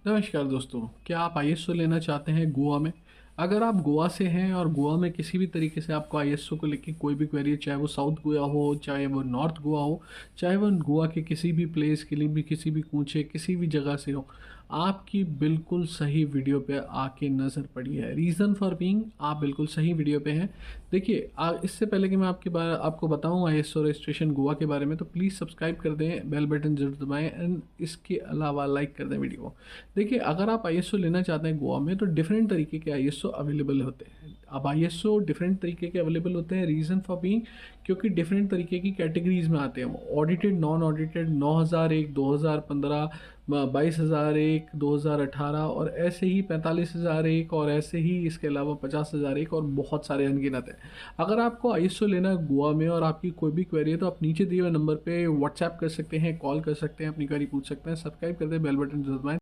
नमस्कार दोस्तों, क्या आप आईएसओ लेना चाहते हैं गोवा में? अगर आप गोवा से हैं और गोवा में किसी भी तरीके से आपको आईएसओ को लेके कोई भी क्वेरी है, चाहे वो साउथ गोवा हो, चाहे वो नॉर्थ गोवा हो, चाहे वो गोवा के किसी भी प्लेस के लिए भी, किसी भी कूचे किसी भी जगह से हो, आपकी बिल्कुल सही वीडियो पे आके नज़र पड़ी है। रीज़न फॉर बीइंग, आप बिल्कुल सही वीडियो पे हैं। देखिए, इससे पहले कि मैं आपको बताऊं आईएसओ रजिस्ट्रेशन गोवा के बारे में, तो प्लीज़ सब्सक्राइब कर दें, बेल बटन जरूर दबाएं एंड इसके अलावा लाइक कर दें वीडियो को। देखिए, अगर आप आईएसओ लेना चाहते हैं गोवा में, तो डिफरेंट तरीके के आईएसओ अवेलेबल होते हैं। अब आईएसओ डिफरेंट तरीके के अवेलेबल होते हैं, रीज़न फॉर बीइंग क्योंकि डिफरेंट तरीके की कैटेगरीज में आते हैं। ऑडिटेड, नॉन ऑडिटेड, 9001, 2015, 22,001, 2018 और ऐसे ही 45,001 और ऐसे ही इसके अलावा 50,001 और बहुत सारे अनगिनत हैं। अगर आपको आईएसओ लेना है गोवा में और आपकी कोई भी क्वेरी है, तो आप नीचे दिए हुए नंबर पे व्हाट्सएप कर सकते हैं, कॉल कर सकते हैं, अपनी क्वेरी पूछ सकते हैं। सब्सक्राइब कर दें, बेल बटन जरूर दबाएं।